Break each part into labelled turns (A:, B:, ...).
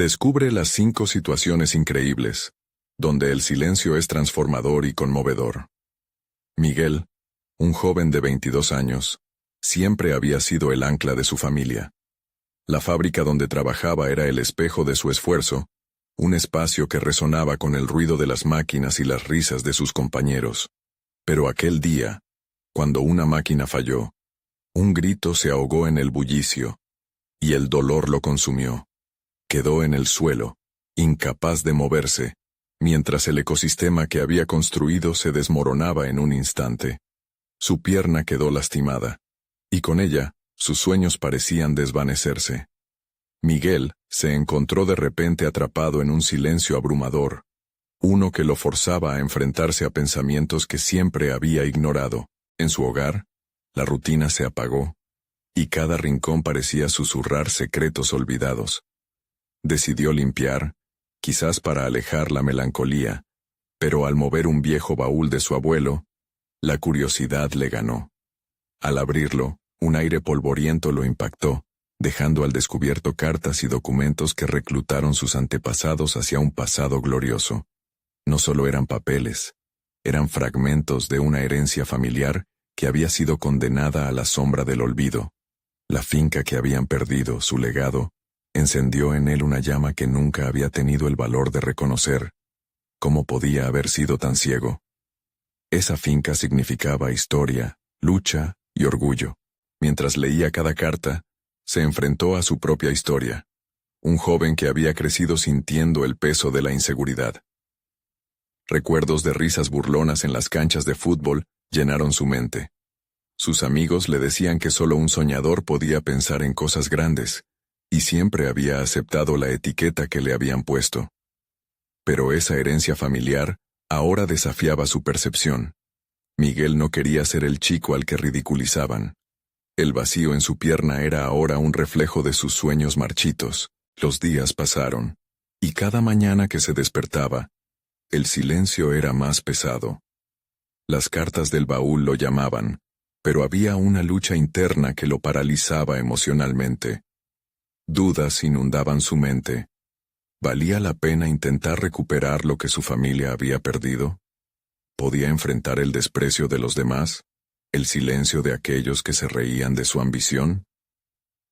A: Descubre las 5 situaciones increíbles, donde el silencio es transformador y conmovedor. Miguel, un joven de 22 años, siempre había sido el ancla de su familia. La fábrica donde trabajaba era el espejo de su esfuerzo, un espacio que resonaba con el ruido de las máquinas y las risas de sus compañeros. Pero aquel día, cuando una máquina falló, un grito se ahogó en el bullicio, y el dolor lo consumió. Quedó en el suelo, incapaz de moverse, mientras el ecosistema que había construido se desmoronaba en un instante. Su pierna quedó lastimada, y con ella, sus sueños parecían desvanecerse. Miguel se encontró de repente atrapado en un silencio abrumador, uno que lo forzaba a enfrentarse a pensamientos que siempre había ignorado. En su hogar, la rutina se apagó, y cada rincón parecía susurrar secretos olvidados. Decidió limpiar, quizás para alejar la melancolía, pero al mover un viejo baúl de su abuelo, la curiosidad le ganó. Al abrirlo, un aire polvoriento lo impactó, dejando al descubierto cartas y documentos que reclutaron sus antepasados hacia un pasado glorioso. No solo eran papeles, eran fragmentos de una herencia familiar que había sido condenada a la sombra del olvido. La finca que habían perdido, su legado, encendió en él una llama que nunca había tenido el valor de reconocer. ¿Cómo podía haber sido tan ciego? Esa finca significaba historia, lucha y orgullo. Mientras leía cada carta, se enfrentó a su propia historia. Un joven que había crecido sintiendo el peso de la inseguridad. Recuerdos de risas burlonas en las canchas de fútbol llenaron su mente. Sus amigos le decían que solo un soñador podía pensar en cosas grandes, y siempre había aceptado la etiqueta que le habían puesto. Pero esa herencia familiar ahora desafiaba su percepción. Miguel no quería ser el chico al que ridiculizaban. El vacío en su pierna era ahora un reflejo de sus sueños marchitos. Los días pasaron, y cada mañana que se despertaba, el silencio era más pesado. Las cartas del baúl lo llamaban, pero había una lucha interna que lo paralizaba emocionalmente. Dudas inundaban su mente. ¿Valía la pena intentar recuperar lo que su familia había perdido? ¿Podía enfrentar el desprecio de los demás? ¿El silencio de aquellos que se reían de su ambición?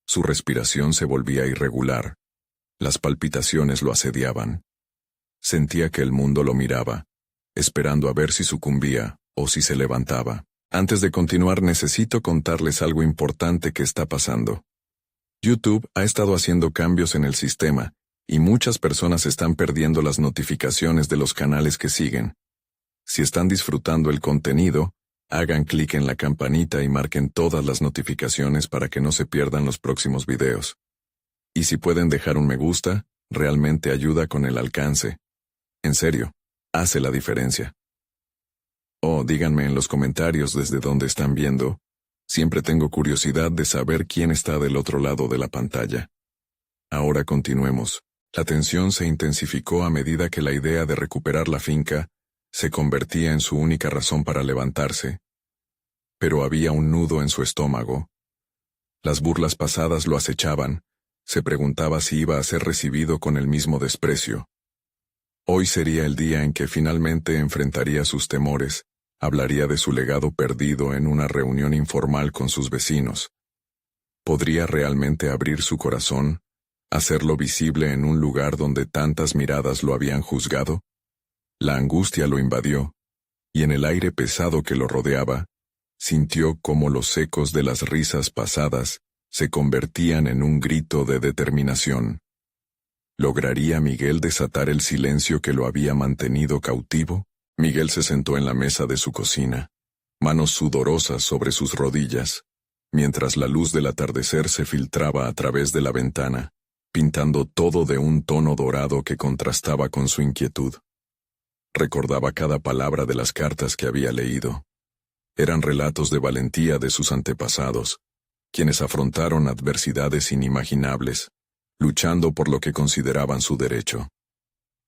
A: Su respiración se volvía irregular. Las palpitaciones lo asediaban. Sentía que el mundo lo miraba, esperando a ver si sucumbía o si se levantaba. Antes de continuar, necesito contarles algo importante que está pasando. YouTube ha estado haciendo cambios en el sistema, y muchas personas están perdiendo las notificaciones de los canales que siguen. Si están disfrutando el contenido, hagan clic en la campanita y marquen todas las notificaciones para que no se pierdan los próximos videos. Y si pueden dejar un me gusta, realmente ayuda con el alcance. En serio, hace la diferencia. O díganme en los comentarios desde dónde están viendo. Siempre tengo curiosidad de saber quién está del otro lado de la pantalla. Ahora continuemos. La tensión se intensificó a medida que la idea de recuperar la finca se convertía en su única razón para levantarse. Pero había un nudo en su estómago. Las burlas pasadas lo acechaban. Se preguntaba si iba a ser recibido con el mismo desprecio. Hoy sería el día en que finalmente enfrentaría sus temores, hablaría de su legado perdido en una reunión informal con sus vecinos. ¿Podría realmente abrir su corazón, hacerlo visible en un lugar donde tantas miradas lo habían juzgado? La angustia lo invadió, y en el aire pesado que lo rodeaba, sintió cómo los ecos de las risas pasadas se convertían en un grito de determinación. ¿Lograría Miguel desatar el silencio que lo había mantenido cautivo? Miguel se sentó en la mesa de su cocina, manos sudorosas sobre sus rodillas, mientras la luz del atardecer se filtraba a través de la ventana, pintando todo de un tono dorado que contrastaba con su inquietud. Recordaba cada palabra de las cartas que había leído. Eran relatos de valentía de sus antepasados, quienes afrontaron adversidades inimaginables, luchando por lo que consideraban su derecho.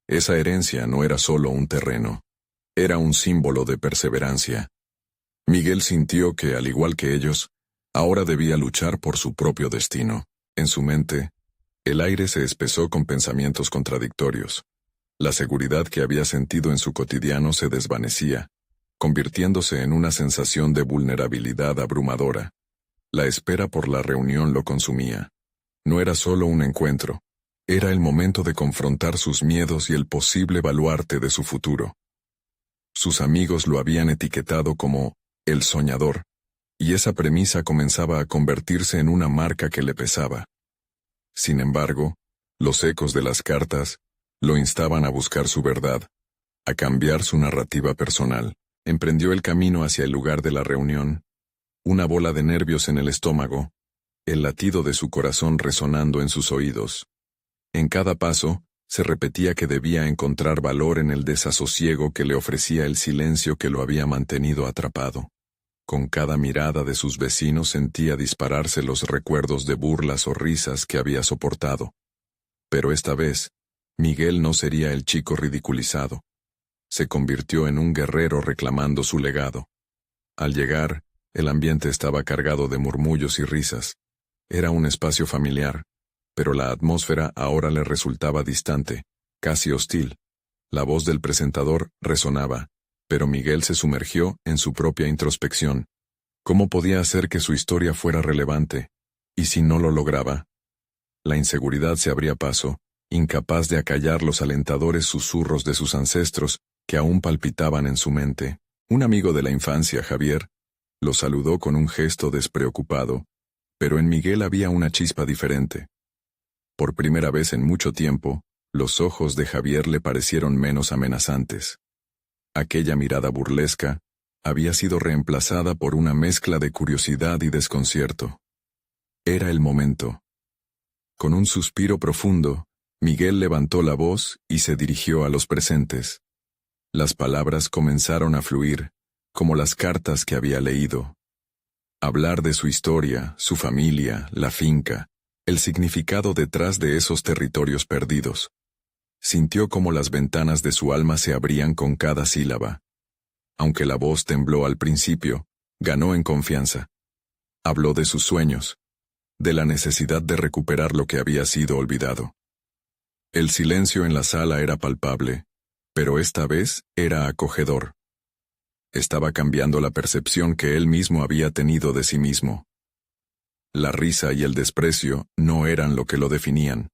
A: Esa herencia no era solo un terreno, era un símbolo de perseverancia. Miguel sintió que, al igual que ellos, ahora debía luchar por su propio destino. En su mente, El aire se espesó con pensamientos contradictorios. La seguridad que había sentido en su cotidiano se desvanecía, convirtiéndose en una sensación de vulnerabilidad abrumadora. La espera por la reunión lo consumía. No era solo un encuentro, era el momento de confrontar sus miedos y el posible baluarte de su futuro. Sus amigos lo habían etiquetado como el soñador, y esa premisa comenzaba a convertirse en una marca que le pesaba. Sin embargo, los ecos de las cartas lo instaban a buscar su verdad, a cambiar su narrativa personal. Emprendió el camino hacia el lugar de la reunión, una bola de nervios en el estómago, el latido de su corazón resonando en sus oídos. En cada paso, se repetía que debía encontrar valor en el desasosiego que le ofrecía el silencio que lo había mantenido atrapado. Con cada mirada de sus vecinos sentía dispararse los recuerdos de burlas o risas que había soportado. Pero esta vez, Miguel no sería el chico ridiculizado. Se convirtió en un guerrero reclamando su legado. Al llegar, el ambiente estaba cargado de murmullos y risas. Era un espacio familiar, pero la atmósfera ahora le resultaba distante, casi hostil. La voz del presentador resonaba, pero Miguel se sumergió en su propia introspección. ¿Cómo podía hacer que su historia fuera relevante? ¿Y si no lo lograba? La inseguridad se abría paso, incapaz de acallar los alentadores susurros de sus ancestros, que aún palpitaban en su mente. Un amigo de la infancia, Javier, lo saludó con un gesto despreocupado, pero en Miguel había una chispa diferente. Por primera vez en mucho tiempo, los ojos de Javier le parecieron menos amenazantes. Aquella mirada burlesca había sido reemplazada por una mezcla de curiosidad y desconcierto. Era el momento. Con un suspiro profundo, Miguel levantó la voz y se dirigió a los presentes. Las palabras comenzaron a fluir, como las cartas que había leído. Hablar de su historia, su familia, la finca, el significado detrás de esos territorios perdidos. Sintió como las ventanas de su alma se abrían con cada sílaba. Aunque la voz tembló al principio, ganó en confianza. Habló de sus sueños, de la necesidad de recuperar lo que había sido olvidado. El silencio en la sala era palpable, pero esta vez era acogedor. Estaba cambiando la percepción que él mismo había tenido de sí mismo. La risa y el desprecio no eran lo que lo definían.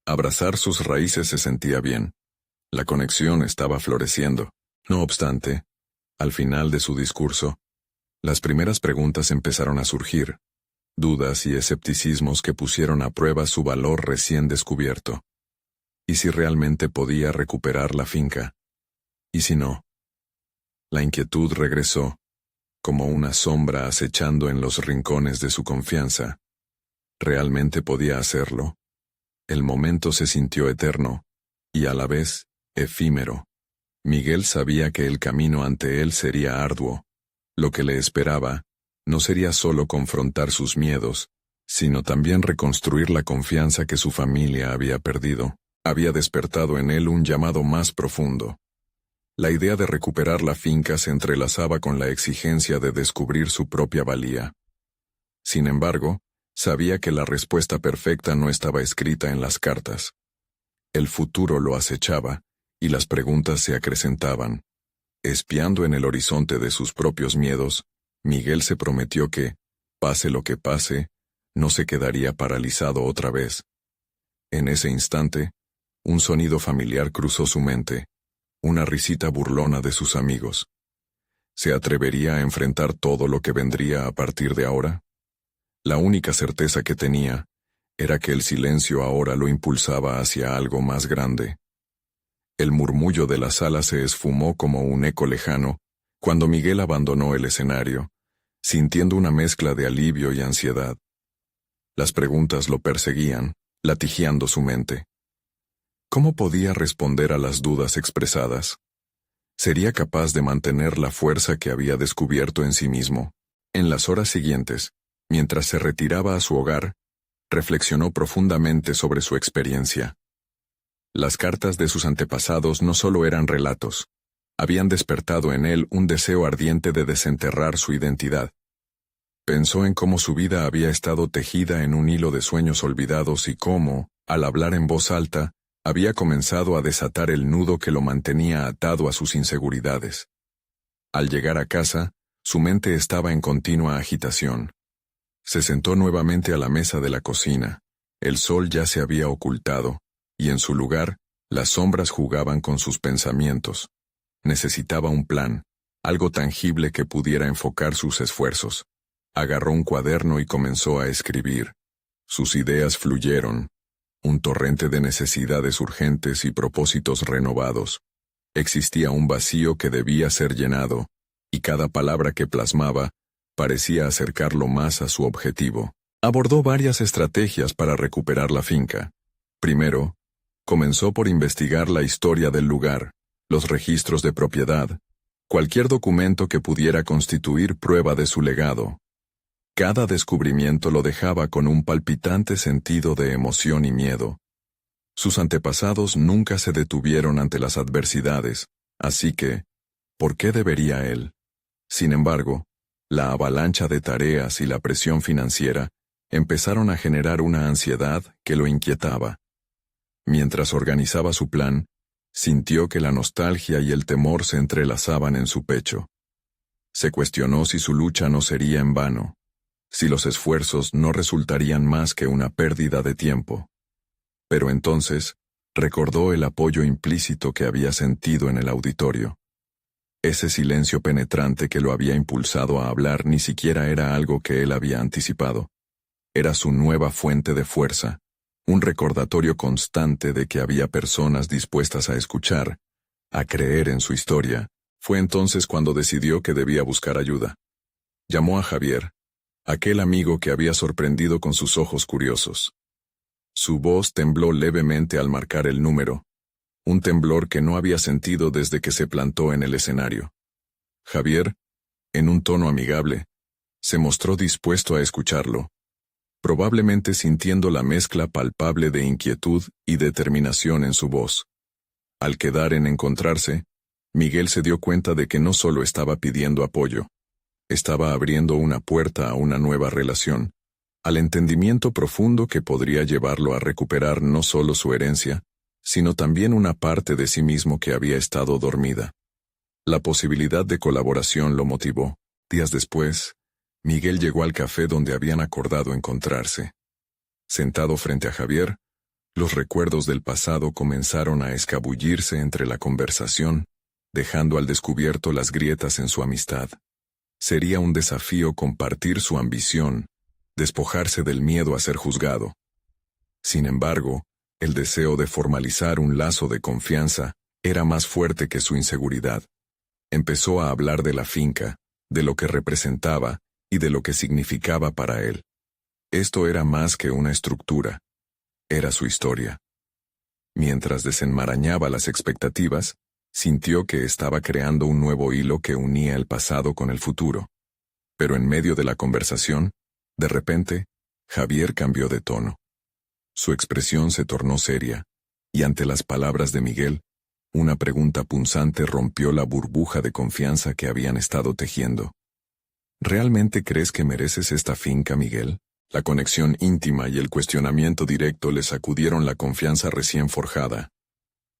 A: Abrazar sus raíces se sentía bien. La conexión estaba floreciendo. No obstante, al final de su discurso, las primeras preguntas empezaron a surgir, dudas y escepticismos que pusieron a prueba su valor recién descubierto. ¿Y si realmente podía recuperar la finca? ¿Y si no? La inquietud regresó, como una sombra acechando en los rincones de su confianza. ¿Realmente podía hacerlo? El momento se sintió eterno, y a la vez, efímero. Miguel sabía que el camino ante él sería arduo. Lo que le esperaba no sería solo confrontar sus miedos, sino también reconstruir la confianza que su familia había perdido. Había despertado en él un llamado más profundo. La idea de recuperar la finca se entrelazaba con la exigencia de descubrir su propia valía. Sin embargo, sabía que la respuesta perfecta no estaba escrita en las cartas. El futuro lo acechaba, y las preguntas se acrecentaban. Espiando en el horizonte de sus propios miedos, Miguel se prometió que, pase lo que pase, no se quedaría paralizado otra vez. En ese instante, un sonido familiar cruzó su mente, una risita burlona de sus amigos. ¿Se atrevería a enfrentar todo lo que vendría a partir de ahora? La única certeza que tenía era que el silencio ahora lo impulsaba hacia algo más grande. El murmullo de la sala se esfumó como un eco lejano cuando Miguel abandonó el escenario, sintiendo una mezcla de alivio y ansiedad. Las preguntas lo perseguían, latigiando su mente. ¿Cómo podía responder a las dudas expresadas? ¿Sería capaz de mantener la fuerza que había descubierto en sí mismo? En las horas siguientes, mientras se retiraba a su hogar, reflexionó profundamente sobre su experiencia. Las cartas de sus antepasados no solo eran relatos, habían despertado en él un deseo ardiente de desenterrar su identidad. Pensó en cómo su vida había estado tejida en un hilo de sueños olvidados y cómo, al hablar en voz alta, había comenzado a desatar el nudo que lo mantenía atado a sus inseguridades. Al llegar a casa, su mente estaba en continua agitación. Se sentó nuevamente a la mesa de la cocina. El sol ya se había ocultado, y en su lugar, las sombras jugaban con sus pensamientos. Necesitaba un plan, algo tangible que pudiera enfocar sus esfuerzos. Agarró un cuaderno y comenzó a escribir. Sus ideas fluyeron, un torrente de necesidades urgentes y propósitos renovados. Existía un vacío que debía ser llenado, y cada palabra que plasmaba parecía acercarlo más a su objetivo. Abordó varias estrategias para recuperar la finca. Primero, comenzó por investigar la historia del lugar, los registros de propiedad, cualquier documento que pudiera constituir prueba de su legado. Cada descubrimiento lo dejaba con un palpitante sentido de emoción y miedo. Sus antepasados nunca se detuvieron ante las adversidades, así que, ¿por qué debería él? Sin embargo, la avalancha de tareas y la presión financiera empezaron a generar una ansiedad que lo inquietaba. Mientras organizaba su plan, sintió que la nostalgia y el temor se entrelazaban en su pecho. Se cuestionó si su lucha no sería en vano, si los esfuerzos no resultarían más que una pérdida de tiempo. Pero entonces, recordó el apoyo implícito que había sentido en el auditorio. Ese silencio penetrante que lo había impulsado a hablar ni siquiera era algo que él había anticipado. Era su nueva fuente de fuerza, un recordatorio constante de que había personas dispuestas a escuchar, a creer en su historia. Fue entonces cuando decidió que debía buscar ayuda. Llamó a Javier, aquel amigo que había sorprendido con sus ojos curiosos. Su voz tembló levemente al marcar el número, un temblor que no había sentido desde que se plantó en el escenario. Javier, en un tono amigable, se mostró dispuesto a escucharlo, probablemente sintiendo la mezcla palpable de inquietud y determinación en su voz. Al quedar en encontrarse, Miguel se dio cuenta de que no solo estaba pidiendo apoyo, estaba abriendo una puerta a una nueva relación, al entendimiento profundo que podría llevarlo a recuperar no solo su herencia, sino también una parte de sí mismo que había estado dormida. La posibilidad de colaboración lo motivó. Días después, Miguel llegó al café donde habían acordado encontrarse. Sentado frente a Javier, los recuerdos del pasado comenzaron a escabullirse entre la conversación, dejando al descubierto las grietas en su amistad. Sería un desafío compartir su ambición, despojarse del miedo a ser juzgado. Sin embargo, el deseo de formalizar un lazo de confianza era más fuerte que su inseguridad. Empezó a hablar de la finca, de lo que representaba y de lo que significaba para él. Esto era más que una estructura, era su historia. Mientras desenmarañaba las expectativas, sintió que estaba creando un nuevo hilo que unía el pasado con el futuro. Pero en medio de la conversación, de repente, Javier cambió de tono. Su expresión se tornó seria, y ante las palabras de Miguel, una pregunta punzante rompió la burbuja de confianza que habían estado tejiendo. ¿Realmente crees que mereces esta finca, Miguel? La conexión íntima y el cuestionamiento directo le sacudieron la confianza recién forjada.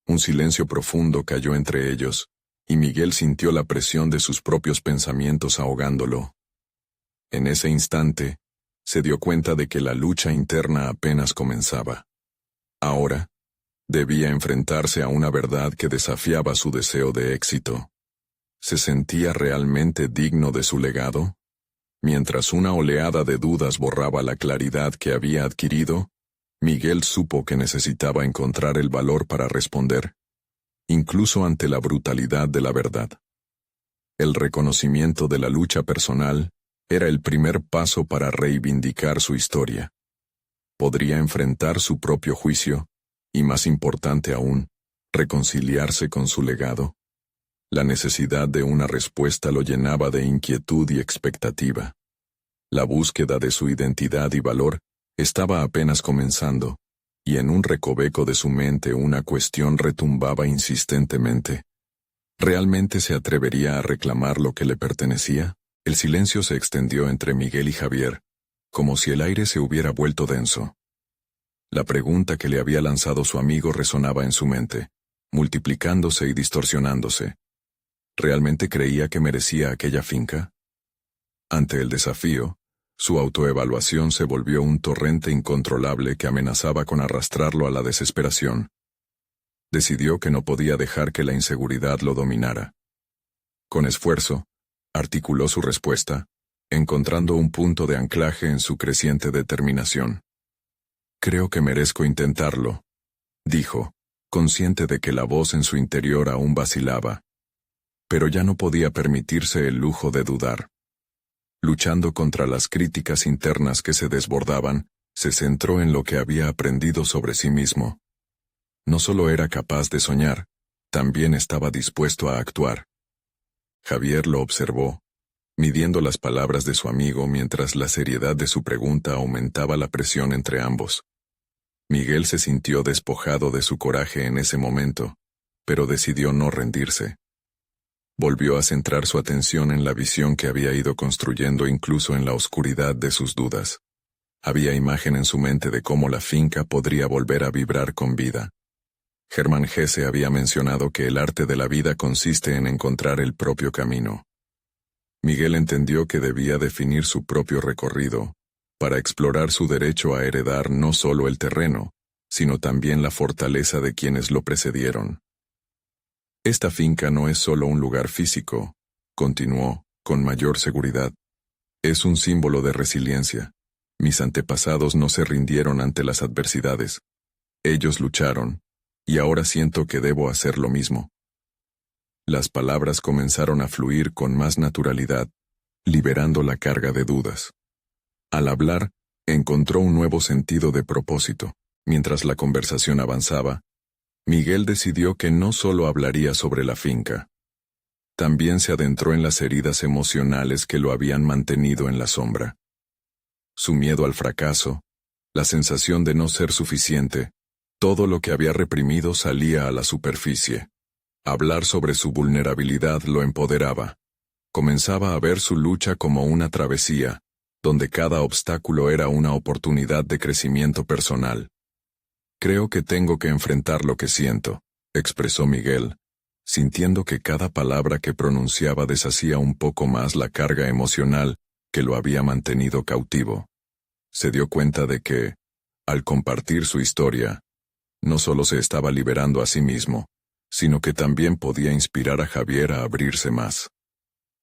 A: Un silencio profundo cayó entre ellos, y Miguel sintió la presión de sus propios pensamientos ahogándolo. En ese instante, se dio cuenta de que la lucha interna apenas comenzaba. Ahora, debía enfrentarse a una verdad que desafiaba su deseo de éxito. ¿Se sentía realmente digno de su legado? Mientras una oleada de dudas borraba la claridad que había adquirido, Miguel supo que necesitaba encontrar el valor para responder, incluso ante la brutalidad de la verdad. El reconocimiento de la lucha personal era el primer paso para reivindicar su historia. Podría enfrentar su propio juicio, y más importante aún, reconciliarse con su legado. La necesidad de una respuesta lo llenaba de inquietud y expectativa. La búsqueda de su identidad y valor estaba apenas comenzando, y en un recoveco de su mente una cuestión retumbaba insistentemente. ¿Realmente se atrevería a reclamar lo que le pertenecía? El silencio se extendió entre Miguel y Javier, como si el aire se hubiera vuelto denso. La pregunta que le había lanzado su amigo resonaba en su mente, multiplicándose y distorsionándose. ¿Realmente creía que merecía aquella finca? Ante el desafío, su autoevaluación se volvió un torrente incontrolable que amenazaba con arrastrarlo a la desesperación. Decidió que no podía dejar que la inseguridad lo dominara. Con esfuerzo, articuló su respuesta, encontrando un punto de anclaje en su creciente determinación. «Creo que merezco intentarlo», dijo, consciente de que la voz en su interior aún vacilaba. Pero ya no podía permitirse el lujo de dudar. Luchando contra las críticas internas que se desbordaban, se centró en lo que había aprendido sobre sí mismo. No solo era capaz de soñar, también estaba dispuesto a actuar. Javier lo observó, midiendo las palabras de su amigo mientras la seriedad de su pregunta aumentaba la presión entre ambos. Miguel se sintió despojado de su coraje en ese momento, pero decidió no rendirse. Volvió a centrar su atención en la visión que había ido construyendo incluso en la oscuridad de sus dudas. Había imagen en su mente de cómo la finca podría volver a vibrar con vida. Hermann Hesse había mencionado que el arte de la vida consiste en encontrar el propio camino. Miguel entendió que debía definir su propio recorrido, para explorar su derecho a heredar no solo el terreno, sino también la fortaleza de quienes lo precedieron. Esta finca no es solo un lugar físico, continuó, con mayor seguridad. Es un símbolo de resiliencia. Mis antepasados no se rindieron ante las adversidades. Ellos lucharon, y ahora siento que debo hacer lo mismo. Las palabras comenzaron a fluir con más naturalidad, liberando la carga de dudas. Al hablar, encontró un nuevo sentido de propósito. Mientras la conversación avanzaba, Miguel decidió que no solo hablaría sobre la finca. También se adentró en las heridas emocionales que lo habían mantenido en la sombra. Su miedo al fracaso, la sensación de no ser suficiente, todo lo que había reprimido salía a la superficie. Hablar sobre su vulnerabilidad lo empoderaba. Comenzaba a ver su lucha como una travesía, donde cada obstáculo era una oportunidad de crecimiento personal. «Creo que tengo que enfrentar lo que siento», expresó Miguel, sintiendo que cada palabra que pronunciaba deshacía un poco más la carga emocional que lo había mantenido cautivo. Se dio cuenta de que, al compartir su historia, no solo se estaba liberando a sí mismo, sino que también podía inspirar a Javier a abrirse más.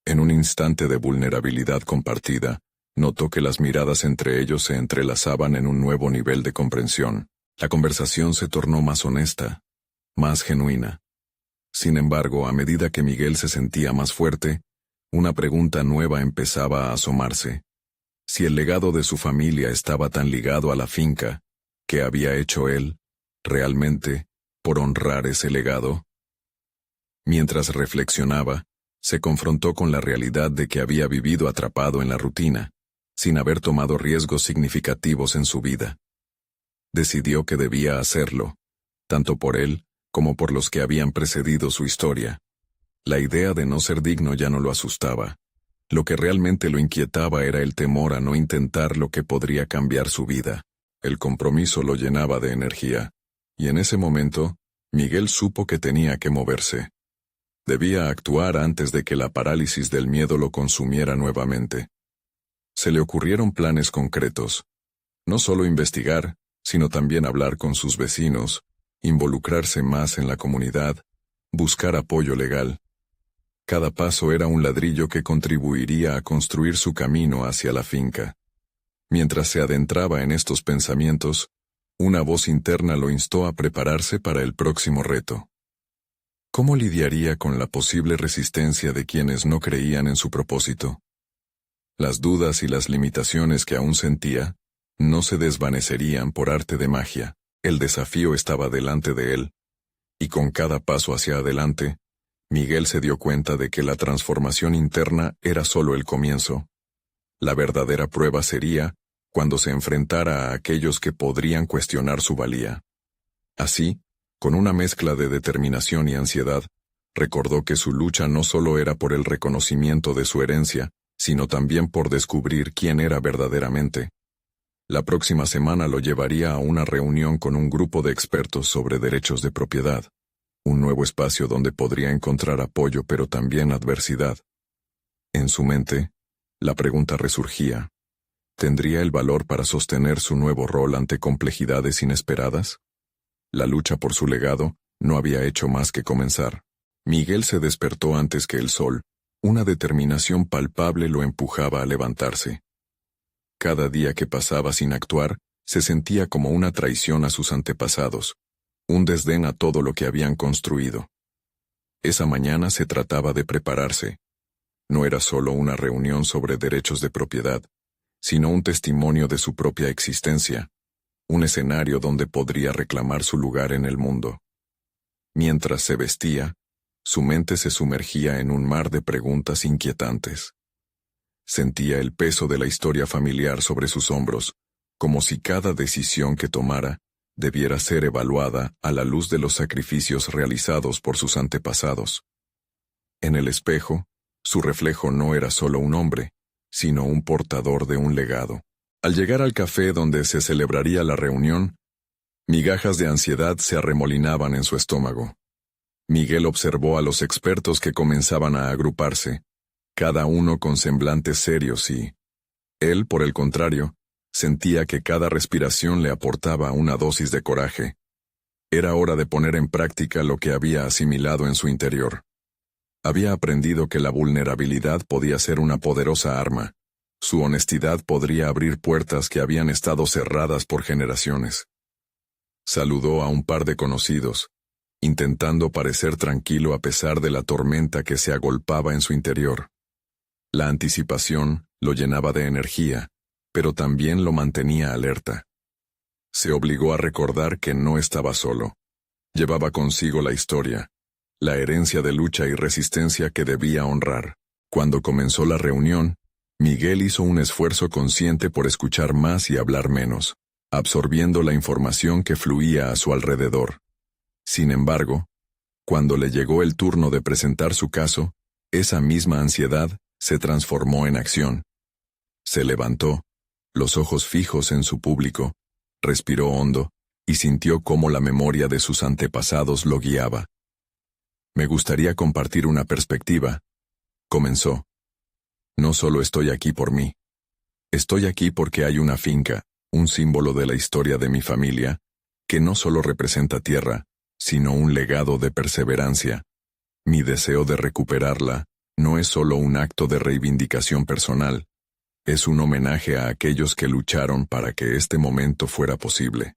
A: En un instante de vulnerabilidad compartida, notó que las miradas entre ellos se entrelazaban en un nuevo nivel de comprensión. La conversación se tornó más honesta, más genuina. Sin embargo, a medida que Miguel se sentía más fuerte, una pregunta nueva empezaba a asomarse. Si el legado de su familia estaba tan ligado a la finca, ¿qué había hecho él, realmente, por honrar ese legado? Mientras reflexionaba, se confrontó con la realidad de que había vivido atrapado en la rutina, sin haber tomado riesgos significativos en su vida. Decidió que debía hacerlo, tanto por él como por los que habían precedido su historia. La idea de no ser digno ya no lo asustaba. Lo que realmente lo inquietaba era el temor a no intentar lo que podría cambiar su vida. El compromiso lo llenaba de energía, y en ese momento, Miguel supo que tenía que moverse. Debía actuar antes de que la parálisis del miedo lo consumiera nuevamente. Se le ocurrieron planes concretos. No solo investigar, sino también hablar con sus vecinos, involucrarse más en la comunidad, buscar apoyo legal. Cada paso era un ladrillo que contribuiría a construir su camino hacia la finca. Mientras se adentraba en estos pensamientos, una voz interna lo instó a prepararse para el próximo reto. ¿Cómo lidiaría con la posible resistencia de quienes no creían en su propósito? Las dudas y las limitaciones que aún sentía no se desvanecerían por arte de magia. El desafío estaba delante de él, y con cada paso hacia adelante, Miguel se dio cuenta de que la transformación interna era solo el comienzo. La verdadera prueba sería cuando se enfrentara a aquellos que podrían cuestionar su valía. Así, con una mezcla de determinación y ansiedad, recordó que su lucha no solo era por el reconocimiento de su herencia, sino también por descubrir quién era verdaderamente. La próxima semana lo llevaría a una reunión con un grupo de expertos sobre derechos de propiedad, un nuevo espacio donde podría encontrar apoyo pero también adversidad. En su mente, la pregunta resurgía: ¿tendría el valor para sostener su nuevo rol ante complejidades inesperadas? La lucha por su legado no había hecho más que comenzar. Miguel se despertó antes que el sol. Una determinación palpable lo empujaba a levantarse. Cada día que pasaba sin actuar, se sentía como una traición a sus antepasados, un desdén a todo lo que habían construido. Esa mañana se trataba de prepararse. No era solo una reunión sobre derechos de propiedad, sino un testimonio de su propia existencia, un escenario donde podría reclamar su lugar en el mundo. Mientras se vestía, su mente se sumergía en un mar de preguntas inquietantes. Sentía el peso de la historia familiar sobre sus hombros, como si cada decisión que tomara debiera ser evaluada a la luz de los sacrificios realizados por sus antepasados. En el espejo, su reflejo no era solo un hombre, sino un portador de un legado. Al llegar al café donde se celebraría la reunión, migajas de ansiedad se arremolinaban en su estómago. Miguel observó a los expertos que comenzaban a agruparse, cada uno con semblantes serios y él, por el contrario, sentía que cada respiración le aportaba una dosis de coraje. Era hora de poner en práctica lo que había asimilado en su interior. Había aprendido que la vulnerabilidad podía ser una poderosa arma. Su honestidad podría abrir puertas que habían estado cerradas por generaciones. Saludó a un par de conocidos, intentando parecer tranquilo a pesar de la tormenta que se agolpaba en su interior. La anticipación lo llenaba de energía, pero también lo mantenía alerta. Se obligó a recordar que no estaba solo. Llevaba consigo la historia, la herencia de lucha y resistencia que debía honrar. Cuando comenzó la reunión, Miguel hizo un esfuerzo consciente por escuchar más y hablar menos, absorbiendo la información que fluía a su alrededor. Sin embargo, cuando le llegó el turno de presentar su caso, esa misma ansiedad se transformó en acción. Se levantó, los ojos fijos en su público, respiró hondo y sintió cómo la memoria de sus antepasados lo guiaba. «Me gustaría compartir una perspectiva», comenzó. «No solo estoy aquí por mí. Estoy aquí porque hay una finca, un símbolo de la historia de mi familia, que no solo representa tierra, sino un legado de perseverancia. Mi deseo de recuperarla no es solo un acto de reivindicación personal, es un homenaje a aquellos que lucharon para que este momento fuera posible».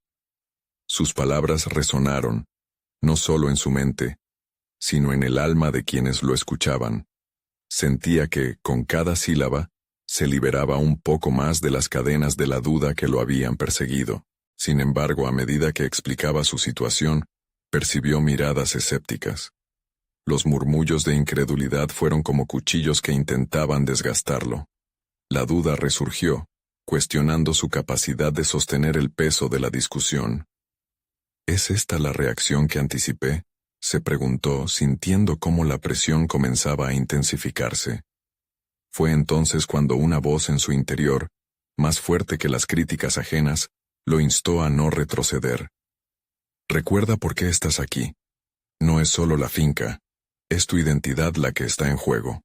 A: Sus palabras resonaron, no solo en su mente, sino en el alma de quienes lo escuchaban. Sentía que, con cada sílaba, se liberaba un poco más de las cadenas de la duda que lo habían perseguido. Sin embargo, a medida que explicaba su situación, percibió miradas escépticas. Los murmullos de incredulidad fueron como cuchillos que intentaban desgastarlo. La duda resurgió, cuestionando su capacidad de sostener el peso de la discusión. ¿Es esta la reacción que anticipé?, se preguntó, sintiendo cómo la presión comenzaba a intensificarse. Fue entonces cuando una voz en su interior, más fuerte que las críticas ajenas, lo instó a no retroceder. «Recuerda por qué estás aquí. No es solo la finca, es tu identidad la que está en juego».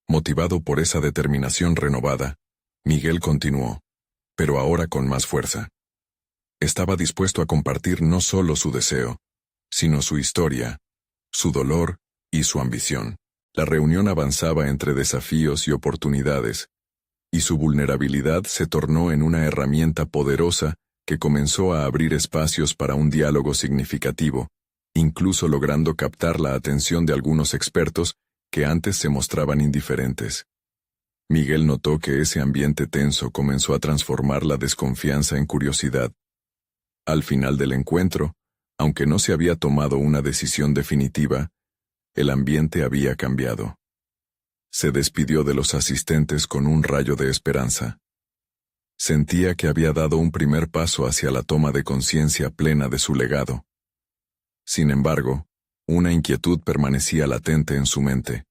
A: Motivado por esa determinación renovada, Miguel continuó, pero ahora con más fuerza. Estaba dispuesto a compartir no solo su deseo, sino su historia, su dolor y su ambición. La reunión avanzaba entre desafíos y oportunidades, y su vulnerabilidad se tornó en una herramienta poderosa que comenzó a abrir espacios para un diálogo significativo, incluso logrando captar la atención de algunos expertos que antes se mostraban indiferentes. Miguel notó que ese ambiente tenso comenzó a transformar la desconfianza en curiosidad. Al final del encuentro, aunque no se había tomado una decisión definitiva, el ambiente había cambiado. Se despidió de los asistentes con un rayo de esperanza. Sentía que había dado un primer paso hacia la toma de conciencia plena de su legado. Sin embargo, una inquietud permanecía latente en su mente.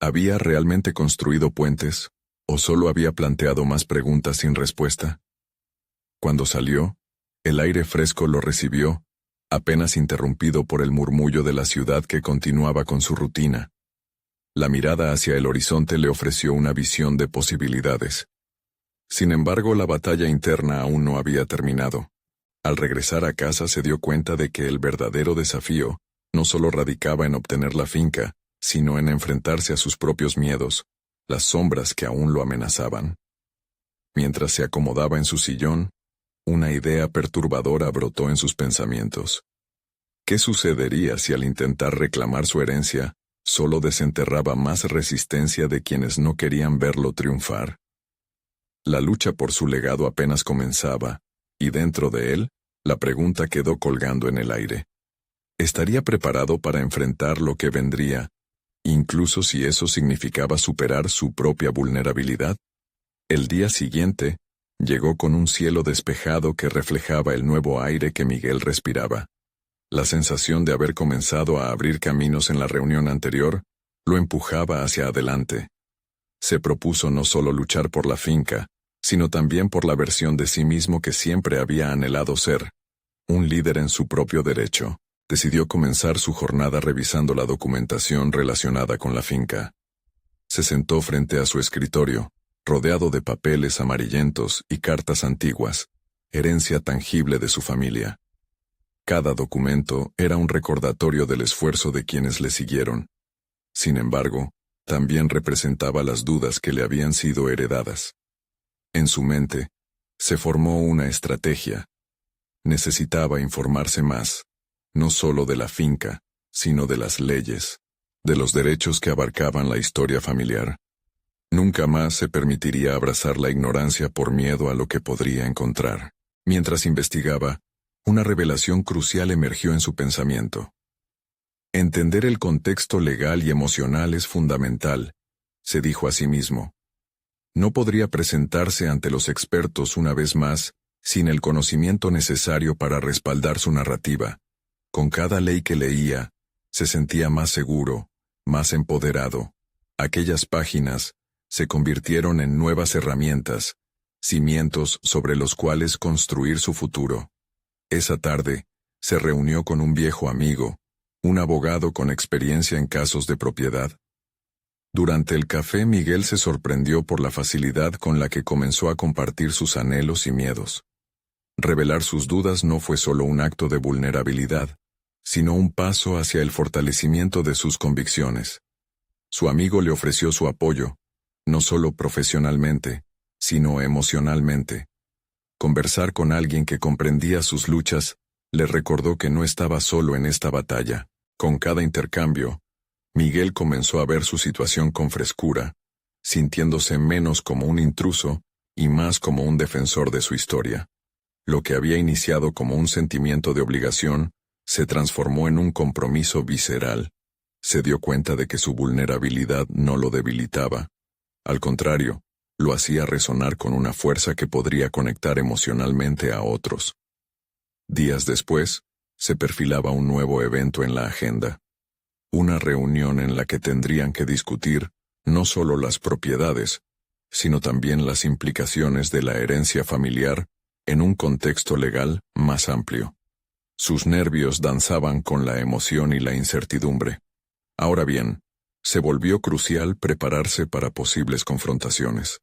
A: ¿Había realmente construido puentes, o solo había planteado más preguntas sin respuesta? Cuando salió, el aire fresco lo recibió, apenas interrumpido por el murmullo de la ciudad que continuaba con su rutina. La mirada hacia el horizonte le ofreció una visión de posibilidades. Sin embargo, la batalla interna aún no había terminado. Al regresar a casa se dio cuenta de que el verdadero desafío no solo radicaba en obtener la finca, sino en enfrentarse a sus propios miedos, las sombras que aún lo amenazaban. Mientras se acomodaba en su sillón, una idea perturbadora brotó en sus pensamientos. ¿Qué sucedería si al intentar reclamar su herencia, solo desenterraba más resistencia de quienes no querían verlo triunfar? La lucha por su legado apenas comenzaba, y dentro de él, la pregunta quedó colgando en el aire. ¿Estaría preparado para enfrentar lo que vendría, incluso si eso significaba superar su propia vulnerabilidad? El día siguiente, llegó con un cielo despejado que reflejaba el nuevo aire que Miguel respiraba. La sensación de haber comenzado a abrir caminos en la reunión anterior lo empujaba hacia adelante. Se propuso no solo luchar por la finca, sino también por la versión de sí mismo que siempre había anhelado ser, un líder en su propio derecho. Decidió comenzar su jornada revisando la documentación relacionada con la finca. Se sentó frente a su escritorio, rodeado de papeles amarillentos y cartas antiguas, herencia tangible de su familia. Cada documento era un recordatorio del esfuerzo de quienes le siguieron. Sin embargo, también representaba las dudas que le habían sido heredadas. En su mente, se formó una estrategia. Necesitaba informarse más, no solo de la finca, sino de las leyes, de los derechos que abarcaban la historia familiar. Nunca más se permitiría abrazar la ignorancia por miedo a lo que podría encontrar. Mientras investigaba, una revelación crucial emergió en su pensamiento. Entender el contexto legal y emocional es fundamental, se dijo a sí mismo. No podría presentarse ante los expertos una vez más, sin el conocimiento necesario para respaldar su narrativa. Con cada ley que leía, se sentía más seguro, más empoderado. Aquellas páginas se convirtieron en nuevas herramientas, cimientos sobre los cuales construir su futuro. Esa tarde, se reunió con un viejo amigo, un abogado con experiencia en casos de propiedad. Durante el café, Miguel se sorprendió por la facilidad con la que comenzó a compartir sus anhelos y miedos. Revelar sus dudas no fue solo un acto de vulnerabilidad, sino un paso hacia el fortalecimiento de sus convicciones. Su amigo le ofreció su apoyo, no solo profesionalmente, sino emocionalmente. Conversar con alguien que comprendía sus luchas le recordó que no estaba solo en esta batalla. Con cada intercambio, Miguel comenzó a ver su situación con frescura, sintiéndose menos como un intruso y más como un defensor de su historia. Lo que había iniciado como un sentimiento de obligación se transformó en un compromiso visceral. Se dio cuenta de que su vulnerabilidad no lo debilitaba. Al contrario, lo hacía resonar con una fuerza que podría conectar emocionalmente a otros. Días después, se perfilaba un nuevo evento en la agenda. Una reunión en la que tendrían que discutir no solo las propiedades, sino también las implicaciones de la herencia familiar en un contexto legal más amplio. Sus nervios danzaban con la emoción y la incertidumbre. Ahora bien, se volvió crucial prepararse para posibles confrontaciones.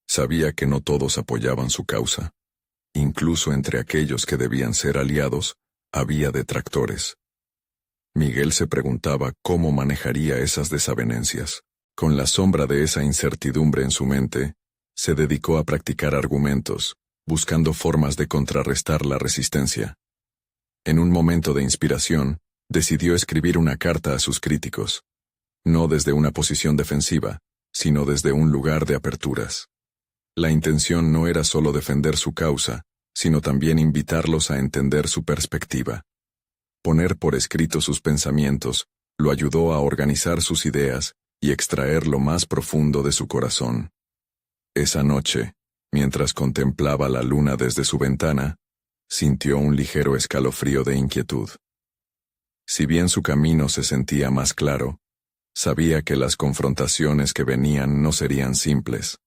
A: Sabía que no todos apoyaban su causa. Incluso entre aquellos que debían ser aliados, había detractores. Miguel se preguntaba cómo manejaría esas desavenencias. Con la sombra de esa incertidumbre en su mente, se dedicó a practicar argumentos, buscando formas de contrarrestar la resistencia. En un momento de inspiración, decidió escribir una carta a sus críticos. No desde una posición defensiva, sino desde un lugar de aperturas. La intención no era solo defender su causa, sino también invitarlos a entender su perspectiva. Poner por escrito sus pensamientos lo ayudó a organizar sus ideas y extraer lo más profundo de su corazón. Esa noche, mientras contemplaba la luna desde su ventana, sintió un ligero escalofrío de inquietud. Si bien su camino se sentía más claro, Sabía que las confrontaciones que venían no serían simples.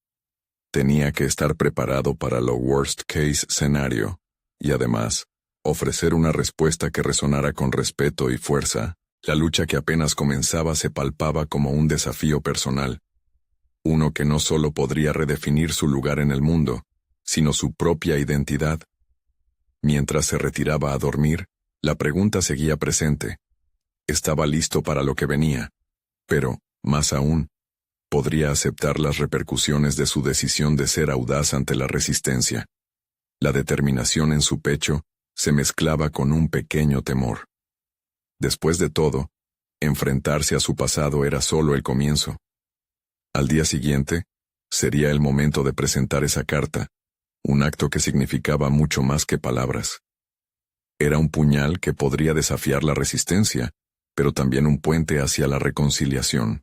A: Tenía que estar preparado para lo worst case scenario, y además, ofrecer una respuesta que resonara con respeto y fuerza. La lucha que apenas comenzaba se palpaba como un desafío personal. Uno que no solo podría redefinir su lugar en el mundo, sino su propia identidad. Mientras se retiraba a dormir, la pregunta seguía presente. Estaba listo para lo que venía, pero, más aún, podría aceptar las repercusiones de su decisión de ser audaz ante la resistencia. La determinación en su pecho se mezclaba con un pequeño temor. Después de todo, enfrentarse a su pasado era solo el comienzo. Al día siguiente, sería el momento de presentar esa carta, un acto que significaba mucho más que palabras. Era un puñal que podría desafiar la resistencia, pero también un puente hacia la reconciliación.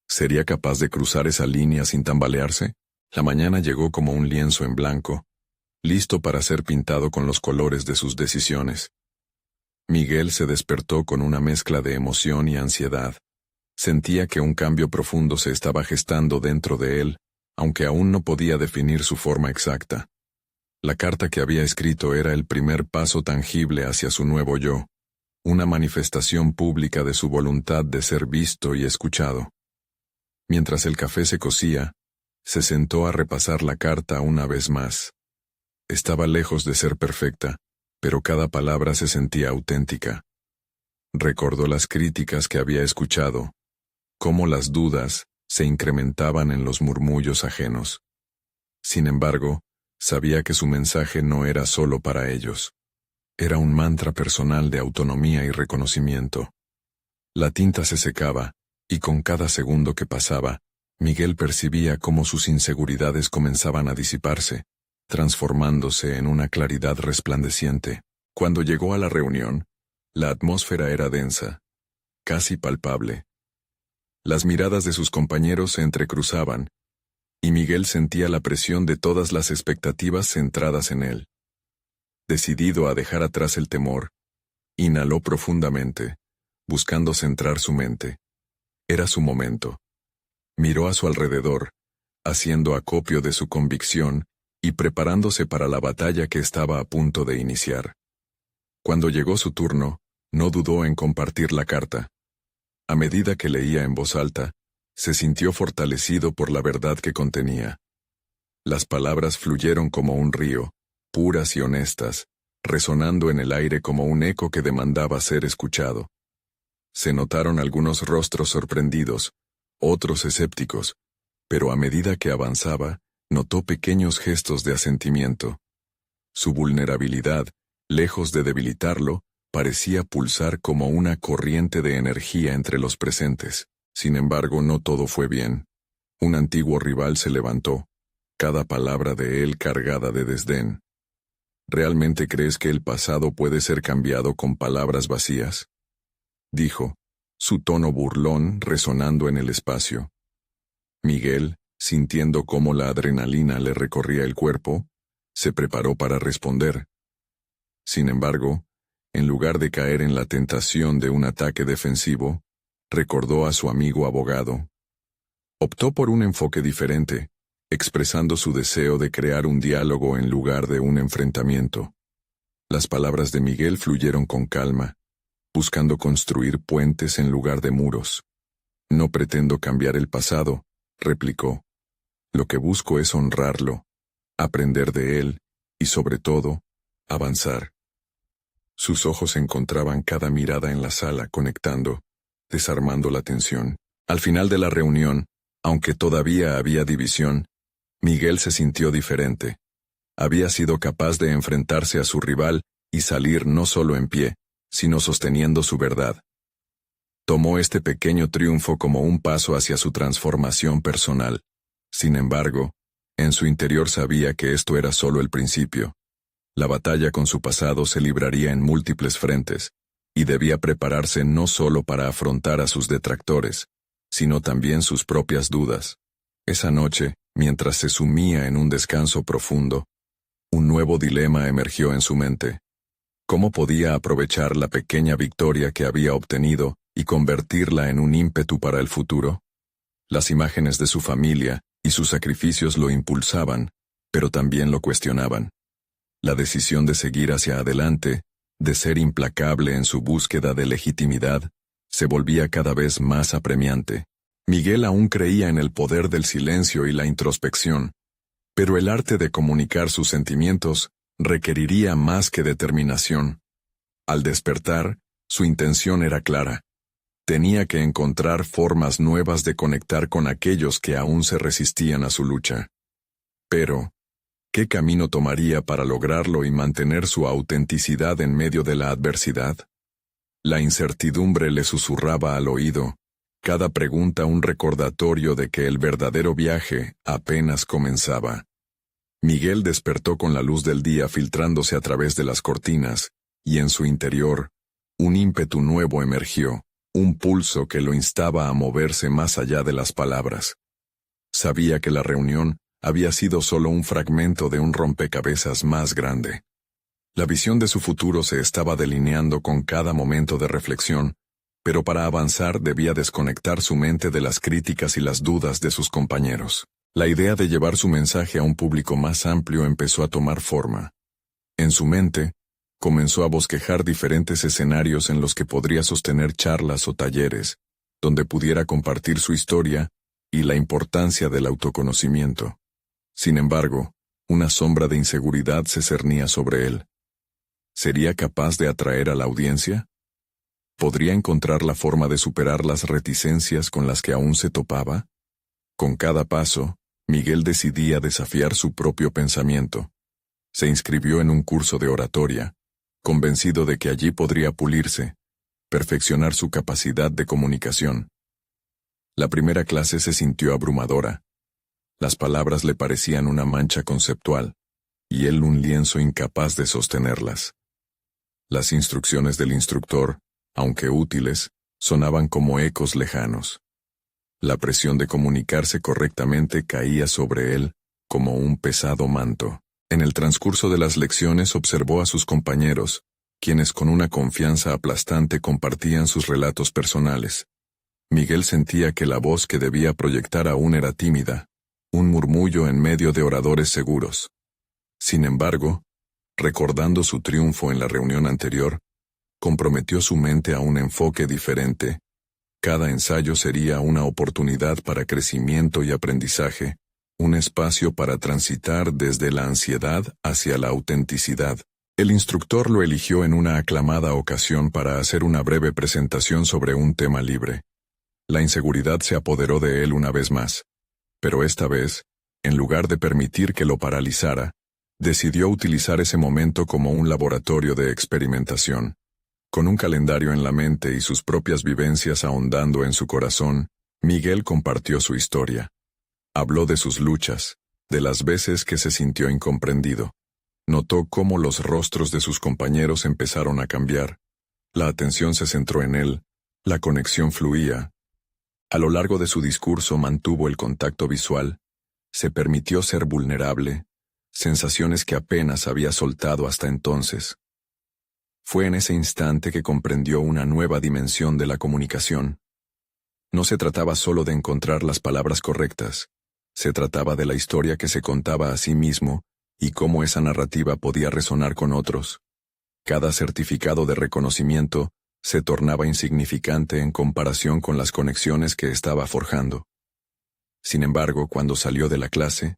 A: ¿Sería capaz de cruzar esa línea sin tambalearse? La mañana llegó como un lienzo en blanco, listo para ser pintado con los colores de sus decisiones. Miguel se despertó con una mezcla de emoción y ansiedad. Sentía que un cambio profundo se estaba gestando dentro de él, aunque aún no podía definir su forma exacta. La carta que había escrito era el primer paso tangible hacia su nuevo yo, una manifestación pública de su voluntad de ser visto y escuchado. Mientras el café se cocía, se sentó a repasar la carta una vez más. Estaba lejos de ser perfecta, pero cada palabra se sentía auténtica. Recordó las críticas que había escuchado, cómo las dudas se incrementaban en los murmullos ajenos. Sin embargo, sabía que su mensaje no era solo para ellos. Era un mantra personal de autonomía y reconocimiento. La tinta se secaba, y con cada segundo que pasaba, Miguel percibía cómo sus inseguridades comenzaban a disiparse, transformándose en una claridad resplandeciente. Cuando llegó a la reunión, la atmósfera era densa, casi palpable. Las miradas de sus compañeros se entrecruzaban, y Miguel sentía la presión de todas las expectativas centradas en él. Decidido a dejar atrás el temor, inhaló profundamente, buscando centrar su mente. Era su momento. Miró a su alrededor, haciendo acopio de su convicción y preparándose para la batalla que estaba a punto de iniciar. Cuando llegó su turno, no dudó en compartir la carta. A medida que leía en voz alta, se sintió fortalecido por la verdad que contenía. Las palabras fluyeron como un río, puras y honestas, resonando en el aire como un eco que demandaba ser escuchado. Se notaron algunos rostros sorprendidos, otros escépticos, pero a medida que avanzaba, notó pequeños gestos de asentimiento. Su vulnerabilidad, lejos de debilitarlo, parecía pulsar como una corriente de energía entre los presentes. Sin embargo, no todo fue bien. Un antiguo rival se levantó, cada palabra de él cargada de desdén. ¿Realmente crees que el pasado puede ser cambiado con palabras vacías?, dijo, su tono burlón resonando en el espacio. Miguel, sintiendo cómo la adrenalina le recorría el cuerpo, se preparó para responder. Sin embargo, en lugar de caer en la tentación de un ataque defensivo, recordó a su amigo abogado. Optó por un enfoque diferente, expresando su deseo de crear un diálogo en lugar de un enfrentamiento. Las palabras de Miguel fluyeron con calma, buscando construir puentes en lugar de muros. No pretendo cambiar el pasado, replicó. Lo que busco es honrarlo, aprender de él y, sobre todo, avanzar. Sus ojos encontraban cada mirada en la sala conectando, desarmando la tensión. Al final de la reunión, aunque todavía había división, Miguel se sintió diferente. Había sido capaz de enfrentarse a su rival y salir no solo en pie, sino sosteniendo su verdad. Tomó este pequeño triunfo como un paso hacia su transformación personal. Sin embargo, en su interior sabía que esto era solo el principio. La batalla con su pasado se libraría en múltiples frentes, y debía prepararse no solo para afrontar a sus detractores, sino también sus propias dudas. Esa noche, mientras se sumía en un descanso profundo, un nuevo dilema emergió en su mente. ¿Cómo podía aprovechar la pequeña victoria que había obtenido y convertirla en un ímpetu para el futuro? Las imágenes de su familia y sus sacrificios lo impulsaban, pero también lo cuestionaban. La decisión de seguir hacia adelante, de ser implacable en su búsqueda de legitimidad, se volvía cada vez más apremiante. Miguel aún creía en el poder del silencio y la introspección, pero el arte de comunicar sus sentimientos requeriría más que determinación. Al despertar, su intención era clara. Tenía que encontrar formas nuevas de conectar con aquellos que aún se resistían a su lucha. Pero, ¿qué camino tomaría para lograrlo y mantener su autenticidad en medio de la adversidad? La incertidumbre le susurraba al oído, cada pregunta un recordatorio de que el verdadero viaje apenas comenzaba. Miguel despertó con la luz del día filtrándose a través de las cortinas, y en su interior, un ímpetu nuevo emergió, un pulso que lo instaba a moverse más allá de las palabras. Sabía que la reunión había sido solo un fragmento de un rompecabezas más grande. La visión de su futuro se estaba delineando con cada momento de reflexión, pero para avanzar debía desconectar su mente de las críticas y las dudas de sus compañeros. La idea de llevar su mensaje a un público más amplio empezó a tomar forma. En su mente, comenzó a bosquejar diferentes escenarios en los que podría sostener charlas o talleres, donde pudiera compartir su historia y la importancia del autoconocimiento. Sin embargo, una sombra de inseguridad se cernía sobre él. ¿Sería capaz de atraer a la audiencia? ¿Podría encontrar la forma de superar las reticencias con las que aún se topaba? Con cada paso, Miguel decidía desafiar su propio pensamiento. Se inscribió en un curso de oratoria, convencido de que allí podría pulirse, perfeccionar su capacidad de comunicación. La primera clase se sintió abrumadora. Las palabras le parecían una mancha conceptual, y él un lienzo incapaz de sostenerlas. Las instrucciones del instructor, aunque útiles, sonaban como ecos lejanos. La presión de comunicarse correctamente caía sobre él como un pesado manto. En el transcurso de las lecciones observó a sus compañeros, quienes con una confianza aplastante compartían sus relatos personales. Miguel sentía que la voz que debía proyectar aún era tímida, un murmullo en medio de oradores seguros. Sin embargo, recordando su triunfo en la reunión anterior, comprometió su mente a un enfoque diferente. Cada ensayo sería una oportunidad para crecimiento y aprendizaje, un espacio para transitar desde la ansiedad hacia la autenticidad. El instructor lo eligió en una aclamada ocasión para hacer una breve presentación sobre un tema libre. La inseguridad se apoderó de él una vez más, pero esta vez, en lugar de permitir que lo paralizara, decidió utilizar ese momento como un laboratorio de experimentación. Con un calendario en la mente y sus propias vivencias ahondando en su corazón, Miguel compartió su historia. Habló de sus luchas, de las veces que se sintió incomprendido. Notó cómo los rostros de sus compañeros empezaron a cambiar. La atención se centró en él, la conexión fluía. A lo largo de su discurso mantuvo el contacto visual, se permitió ser vulnerable, sensaciones que apenas había soltado hasta entonces. Fue en ese instante que comprendió una nueva dimensión de la comunicación. No se trataba solo de encontrar las palabras correctas, se trataba de la historia que se contaba a sí mismo y cómo esa narrativa podía resonar con otros. Cada certificado de reconocimiento se tornaba insignificante en comparación con las conexiones que estaba forjando. Sin embargo, cuando salió de la clase,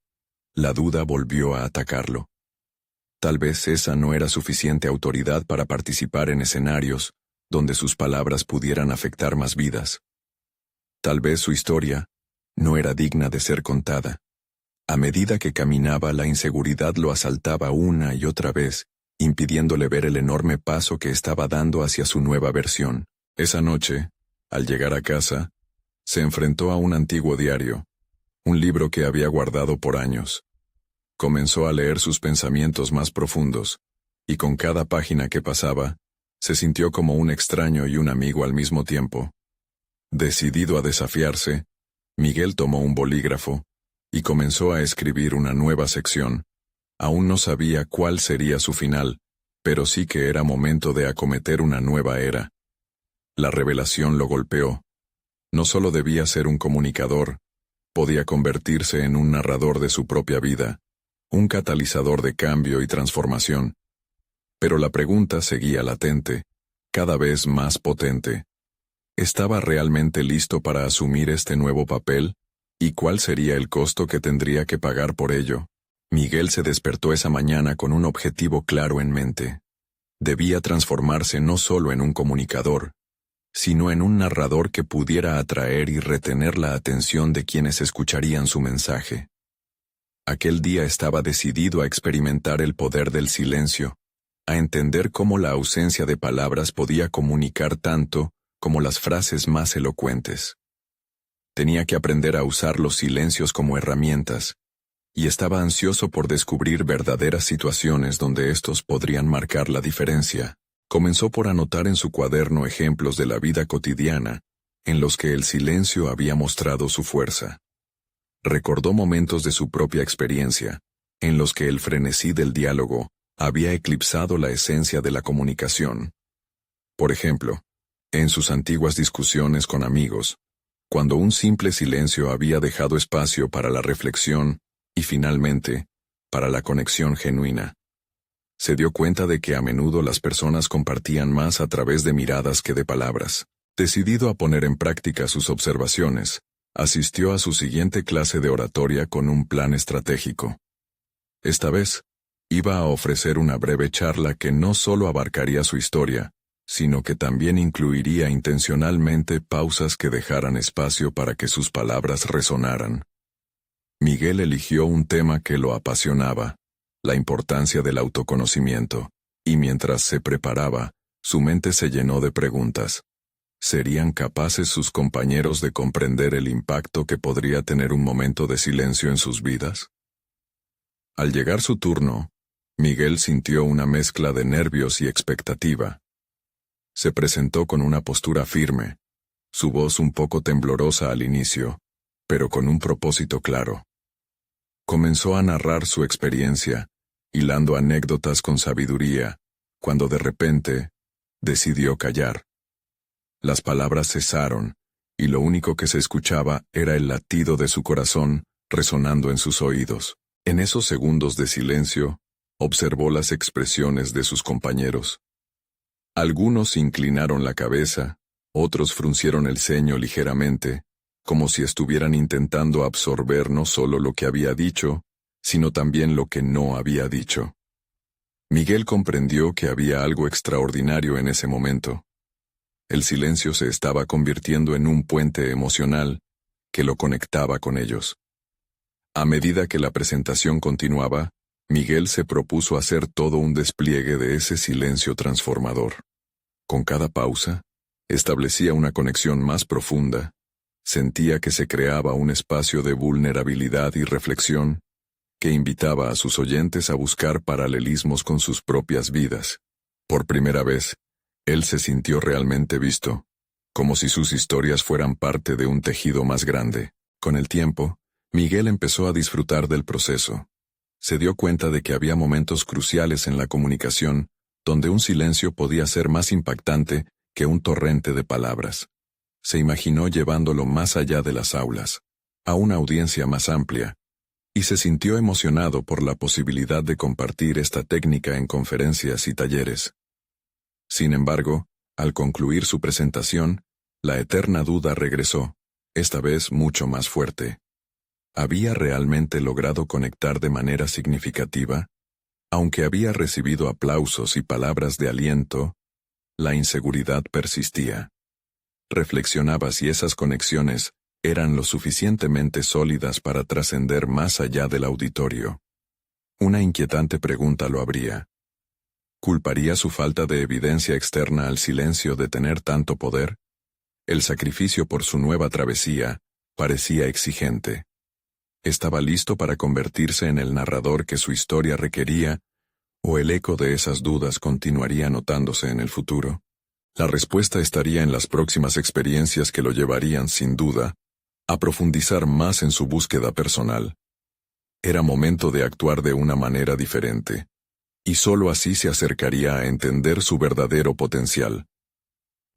A: la duda volvió a atacarlo. Tal vez esa no era suficiente autoridad para participar en escenarios donde sus palabras pudieran afectar más vidas. Tal vez su historia no era digna de ser contada. A medida que caminaba, la inseguridad lo asaltaba una y otra vez, impidiéndole ver el enorme paso que estaba dando hacia su nueva versión. Esa noche, al llegar a casa, se enfrentó a un antiguo diario, un libro que había guardado por años. Comenzó a leer sus pensamientos más profundos, y con cada página que pasaba, se sintió como un extraño y un amigo al mismo tiempo. Decidido a desafiarse, Miguel tomó un bolígrafo y comenzó a escribir una nueva sección. Aún no sabía cuál sería su final, pero sí que era momento de acometer una nueva era. La revelación lo golpeó. No solo debía ser un comunicador, podía convertirse en un narrador de su propia vida, un catalizador de cambio y transformación. Pero la pregunta seguía latente, cada vez más potente. ¿Estaba realmente listo para asumir este nuevo papel? ¿Y cuál sería el costo que tendría que pagar por ello? Miguel se despertó esa mañana con un objetivo claro en mente. Debía transformarse no solo en un comunicador, sino en un narrador que pudiera atraer y retener la atención de quienes escucharían su mensaje. Aquel día estaba decidido a experimentar el poder del silencio, a entender cómo la ausencia de palabras podía comunicar tanto como las frases más elocuentes. Tenía que aprender a usar los silencios como herramientas, y estaba ansioso por descubrir verdaderas situaciones donde estos podrían marcar la diferencia. Comenzó por anotar en su cuaderno ejemplos de la vida cotidiana, en los que el silencio había mostrado su fuerza. Recordó momentos de su propia experiencia, en los que el frenesí del diálogo había eclipsado la esencia de la comunicación. Por ejemplo, en sus antiguas discusiones con amigos, cuando un simple silencio había dejado espacio para la reflexión y, finalmente, para la conexión genuina. Se dio cuenta de que a menudo las personas compartían más a través de miradas que de palabras. Decidido a poner en práctica sus observaciones, asistió a su siguiente clase de oratoria con un plan estratégico. Esta vez, iba a ofrecer una breve charla que no solo abarcaría su historia, sino que también incluiría intencionalmente pausas que dejaran espacio para que sus palabras resonaran. Miguel eligió un tema que lo apasionaba, la importancia del autoconocimiento, y mientras se preparaba, su mente se llenó de preguntas. ¿Serían capaces sus compañeros de comprender el impacto que podría tener un momento de silencio en sus vidas? Al llegar su turno, Miguel sintió una mezcla de nervios y expectativa. Se presentó con una postura firme, su voz un poco temblorosa al inicio, pero con un propósito claro. Comenzó a narrar su experiencia, hilando anécdotas con sabiduría, cuando de repente, decidió callar. Las palabras cesaron, y lo único que se escuchaba era el latido de su corazón resonando en sus oídos. En esos segundos de silencio, observó las expresiones de sus compañeros. Algunos inclinaron la cabeza, otros fruncieron el ceño ligeramente, como si estuvieran intentando absorber no solo lo que había dicho, sino también lo que no había dicho. Miguel comprendió que había algo extraordinario en ese momento. El silencio se estaba convirtiendo en un puente emocional que lo conectaba con ellos. A medida que la presentación continuaba, Miguel se propuso hacer todo un despliegue de ese silencio transformador. Con cada pausa, establecía una conexión más profunda. Sentía que se creaba un espacio de vulnerabilidad y reflexión que invitaba a sus oyentes a buscar paralelismos con sus propias vidas. Por primera vez, él se sintió realmente visto, como si sus historias fueran parte de un tejido más grande. Con el tiempo, Miguel empezó a disfrutar del proceso. Se dio cuenta de que había momentos cruciales en la comunicación donde un silencio podía ser más impactante que un torrente de palabras. Se imaginó llevándolo más allá de las aulas, a una audiencia más amplia, y se sintió emocionado por la posibilidad de compartir esta técnica en conferencias y talleres. Sin embargo, al concluir su presentación, la eterna duda regresó, esta vez mucho más fuerte. ¿Había realmente logrado conectar de manera significativa? Aunque había recibido aplausos y palabras de aliento, la inseguridad persistía. Reflexionaba si esas conexiones eran lo suficientemente sólidas para trascender más allá del auditorio. Una inquietante pregunta lo abría. ¿Culparía su falta de evidencia externa al silencio de tener tanto poder? El sacrificio por su nueva travesía parecía exigente. ¿Estaba listo para convertirse en el narrador que su historia requería, o el eco de esas dudas continuaría notándose en el futuro? La respuesta estaría en las próximas experiencias que lo llevarían, sin duda, a profundizar más en su búsqueda personal. Era momento de actuar de una manera diferente, y solo así se acercaría a entender su verdadero potencial.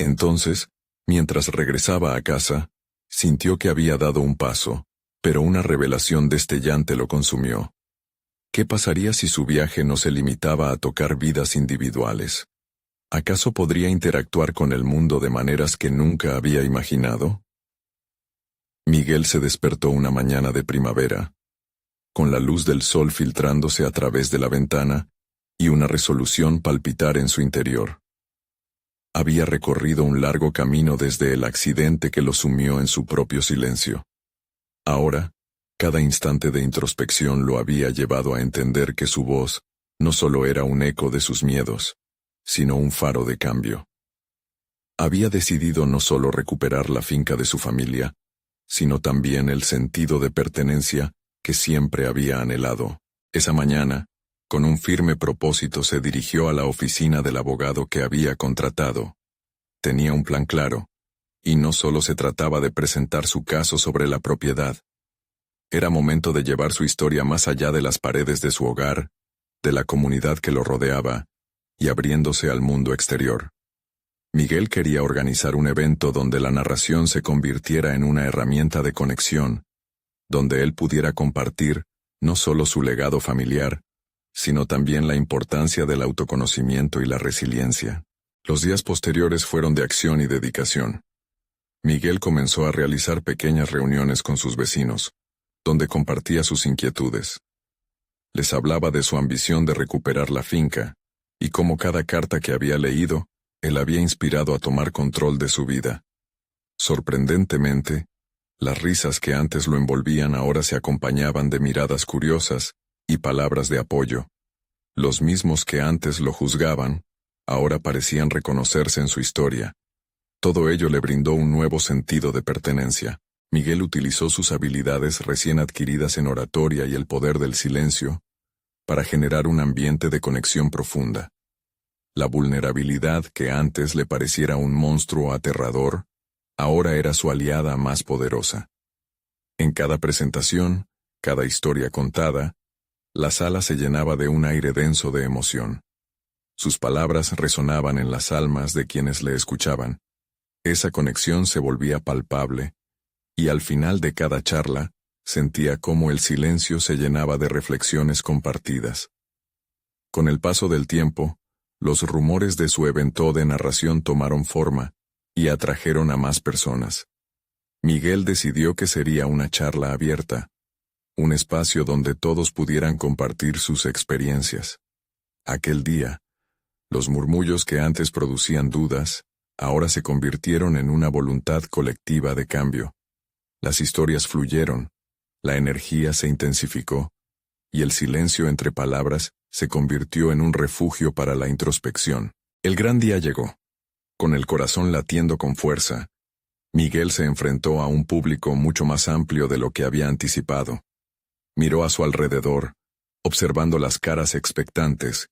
A: Entonces, mientras regresaba a casa, sintió que había dado un paso, pero una revelación destellante lo consumió. ¿Qué pasaría si su viaje no se limitaba a tocar vidas individuales? ¿Acaso podría interactuar con el mundo de maneras que nunca había imaginado? Miguel se despertó una mañana de primavera, con la luz del sol filtrándose a través de la ventana y una resolución palpitar en su interior. Había recorrido un largo camino desde el accidente que lo sumió en su propio silencio. Ahora, cada instante de introspección lo había llevado a entender que su voz no solo era un eco de sus miedos, sino un faro de cambio. Había decidido no solo recuperar la finca de su familia, sino también el sentido de pertenencia que siempre había anhelado. Esa mañana, con un firme propósito, se dirigió a la oficina del abogado que había contratado. Tenía un plan claro, y no solo se trataba de presentar su caso sobre la propiedad. Era momento de llevar su historia más allá de las paredes de su hogar, de la comunidad que lo rodeaba, y abriéndose al mundo exterior. Miguel quería organizar un evento donde la narración se convirtiera en una herramienta de conexión, donde él pudiera compartir no solo su legado familiar, sino también la importancia del autoconocimiento y la resiliencia. Los días posteriores fueron de acción y dedicación. Miguel comenzó a realizar pequeñas reuniones con sus vecinos, donde compartía sus inquietudes. Les hablaba de su ambición de recuperar la finca, y cómo cada carta que había leído, él había inspirado a tomar control de su vida. Sorprendentemente, las risas que antes lo envolvían ahora se acompañaban de miradas curiosas y palabras de apoyo. Los mismos que antes lo juzgaban, ahora parecían reconocerse en su historia. Todo ello le brindó un nuevo sentido de pertenencia. Miguel utilizó sus habilidades recién adquiridas en oratoria y el poder del silencio para generar un ambiente de conexión profunda. La vulnerabilidad que antes le pareciera un monstruo aterrador, ahora era su aliada más poderosa. En cada presentación, cada historia contada, la sala se llenaba de un aire denso de emoción. Sus palabras resonaban en las almas de quienes le escuchaban. Esa conexión se volvía palpable, y al final de cada charla, sentía cómo el silencio se llenaba de reflexiones compartidas. Con el paso del tiempo, los rumores de su evento de narración tomaron forma y atrajeron a más personas. Miguel decidió que sería una charla abierta, un espacio donde todos pudieran compartir sus experiencias. Aquel día, los murmullos que antes producían dudas, ahora se convirtieron en una voluntad colectiva de cambio. Las historias fluyeron, la energía se intensificó, y el silencio entre palabras se convirtió en un refugio para la introspección. El gran día llegó. Con el corazón latiendo con fuerza, Miguel se enfrentó a un público mucho más amplio de lo que había anticipado. Miró a su alrededor, observando las caras expectantes,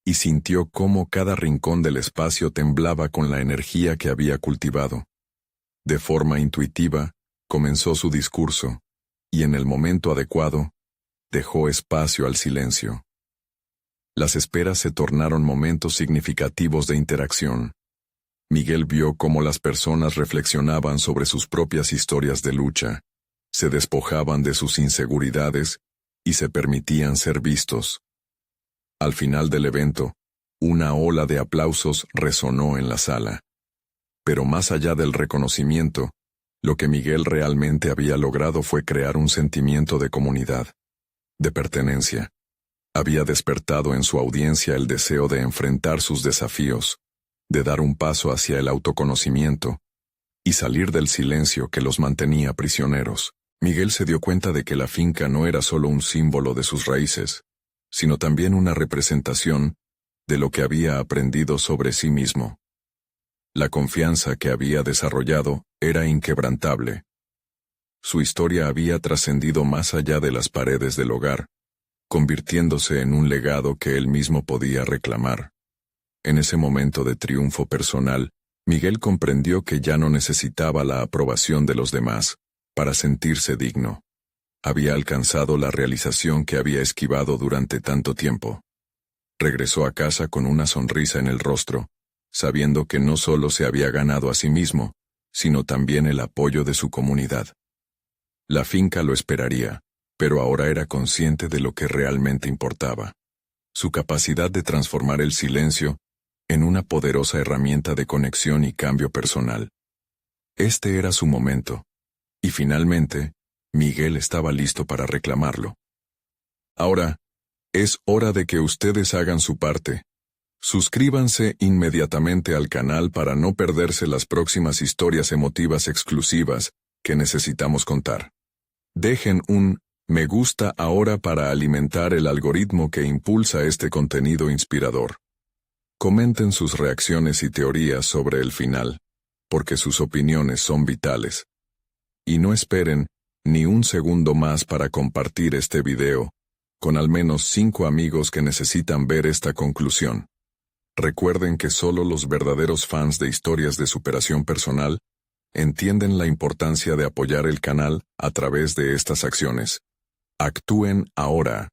A: y sintió cómo cada rincón del espacio temblaba con la energía que había cultivado. De forma intuitiva, comenzó su discurso, y en el momento adecuado, dejó espacio al silencio. Las esperas se tornaron momentos significativos de interacción. Miguel vio cómo las personas reflexionaban sobre sus propias historias de lucha, se despojaban de sus inseguridades y se permitían ser vistos. Al final del evento, una ola de aplausos resonó en la sala. Pero más allá del reconocimiento, lo que Miguel realmente había logrado fue crear un sentimiento de comunidad, de pertenencia. Había despertado en su audiencia el deseo de enfrentar sus desafíos, de dar un paso hacia el autoconocimiento y salir del silencio que los mantenía prisioneros. Miguel se dio cuenta de que la finca no era solo un símbolo de sus raíces, sino también una representación de lo que había aprendido sobre sí mismo. La confianza que había desarrollado era inquebrantable. Su historia había trascendido más allá de las paredes del hogar, convirtiéndose en un legado que él mismo podía reclamar. En ese momento de triunfo personal, Miguel comprendió que ya no necesitaba la aprobación de los demás para sentirse digno. Había alcanzado la realización que había esquivado durante tanto tiempo. Regresó a casa con una sonrisa en el rostro, sabiendo que no solo se había ganado a sí mismo, sino también el apoyo de su comunidad. La finca lo esperaría, pero ahora era consciente de lo que realmente importaba: su capacidad de transformar el silencio en una poderosa herramienta de conexión y cambio personal. Este era su momento, y finalmente, Miguel estaba listo para reclamarlo. Ahora, es hora de que ustedes hagan su parte. Suscríbanse inmediatamente al canal para no perderse las próximas historias emotivas exclusivas que necesitamos contar. Dejen un me gusta ahora para alimentar el algoritmo que impulsa este contenido inspirador. Comenten sus reacciones y teorías sobre el final, porque sus opiniones son vitales. Y no esperen ni un segundo más para compartir este video con al menos 5 amigos que necesitan ver esta conclusión. Recuerden que solo los verdaderos fans de historias de superación personal entienden la importancia de apoyar el canal a través de estas acciones. Actúen ahora.